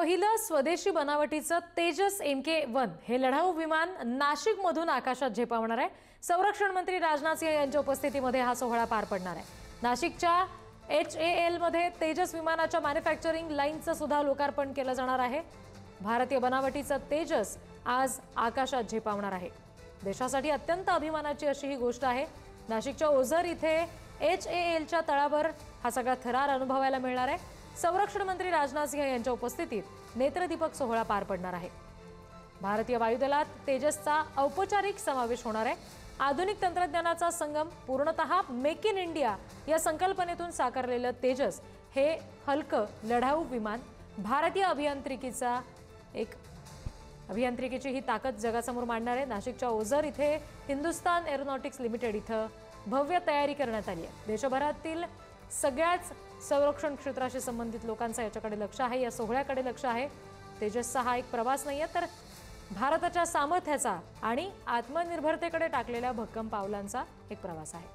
पहिलं स्वदेशी बनावटीचं तेजस MK1 हे लढाऊ विमान नाशिकमधून आकाशात झेपावणार आहे। संरक्षण मंत्री राजनाथ सिंह यांच्या उपस्थितीमध्ये हा सोहळा पार पडणार आहे। नाशिकच्या HAL मध्ये तेजस विमानाच्या मॅन्युफॅक्चरिंग लाईनचं सुद्धा लोकार्पण केलं जाणार आहे। भारतीय बनावटीचं तेजस आज आकाशात झेपावणार आहे। देशासाठी अत्यंत अभिमानाची अशी ही गोष्ट आहे। नाशिकच्या ओझर इथे HALच्या तळावर हा सगळा थरार अनुभवायला मिळणार आहे। संरक्षण मंत्री राजनाथ सिंह यांच्या उपस्थितीत नेत्रदीपक सोहळा पार पडणार आहे। भारतीय वायुदलात तेजसचा औपचारिक समावेश होणार आहे। आधुनिक तंत्रज्ञानाचा संगम पूर्णतः मेक इन इंडिया या संकल्पनेतून साकारलेलं तेजस हे हलकं लढाऊ विमान भारतीय अभियांत्रिकीची ही ताकद जगासमोर मांडणार आहे। नाशिकच्या ओझर इथे हिंदुस्तान एरोनॉटिक्स लिमिटेड इथं भव्य तयारी करण्यात आली आहे। देशभरातील सगळ्याच संरक्षण क्षेत्राशी संबंधित लोकांचं याच्याकडे लक्ष आहे, या सोहळ्याकडे लक्ष आहे। तेजसचा हा एक प्रवास नाहीये, तर भारताच्या सामर्थ्याचा आणि आत्मनिर्भरतेकडे टाकलेल्या भक्कम पावलांचा एक प्रवास आहे।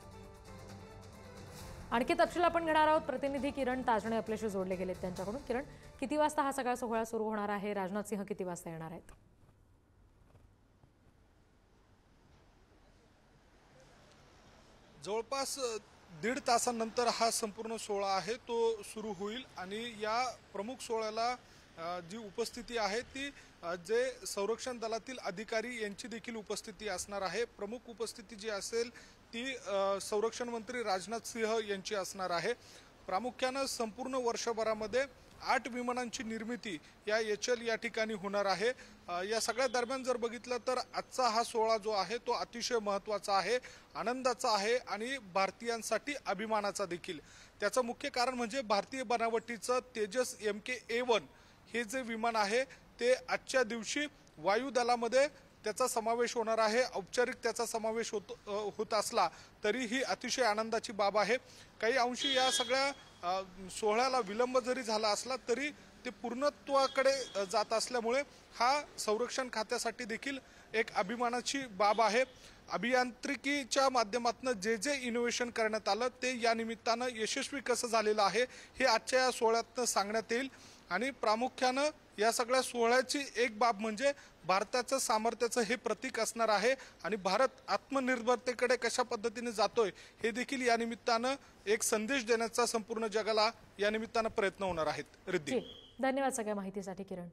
आणखी तपशील आपण घेणार आहोत। प्रतिनिधी किरण ताजणे आपल्याशी जोडले गेलेत त्यांच्याकडून। किरण, किती वाजता हा सगळा सोहळा सुरू होणार आहे? राजनाथ सिंह किती वाजता येणार आहेत? जवळपास 1.5 तासानंतर हा संपूर्ण सोहळा आहे तो सुरू होईल आणि या प्रमुख सोहळ्याला जी उपस्थिती आहे ती जे संरक्षण दलातील अधिकारी यांची देखील उपस्थिती असणार आहे। प्रमुख उपस्थिती जी असेल ती संरक्षण मंत्री राजनाथ सिंह यांची असणार आहे। प्रामुख्याने संपूर्ण वर्षभरामध्ये 8 विमानांची निर्मिती या HAL या ठिकाणी होणार आहे। या सगळ्या दरम्यान जर बघितलं तर आजचा हा सोहळा जो आहे तो अतिशय महत्त्वाचा आहे, आनंदाचा आहे आणि भारतीयांसाठी अभिमानाचा देखील। त्याचं मुख्य कारण म्हणजे भारतीय बनावटीचं तेजस MK1 हे जे विमान आहे ते आजच्या दिवशी वायुदलामध्ये त्याचा समावेश होणार आहे। औपचारिक त्याचा समावेश होत असला तरी ही अतिशय आनंदाची बाब आहे। काही अंशी या सगळ्या सोहळ्याला विलंब जरी झाला असला तरी ते पूर्णत्वाकडे जात असल्यामुळे हा संरक्षण खात्यासाठी देखील एक अभिमानाची बाब आहे। अभियांत्रिकीच्या माध्यमातून जे इनोव्हेशन करण्यात आलं ते या निमित्तानं यशस्वी कसं झालेलं आहे हे आजच्या या सोहळ्यातनं सांगण्यात येईल। आणि प्रामुख्यानं या सगळ्या सोहळ्याची एक बाब म्हणजे भारताचं सामर्थ्याचं हे प्रतीक असणार आहे आणि भारत आत्मनिर्भरतेकडे कशा पद्धतीने जातोय हे देखील या निमित्तानं एक संदेश देण्याचा संपूर्ण जगाला या निमित्तानं प्रयत्न होणार आहेत। रिद्धी, धन्यवाद सगळ्या माहितीसाठी किरण।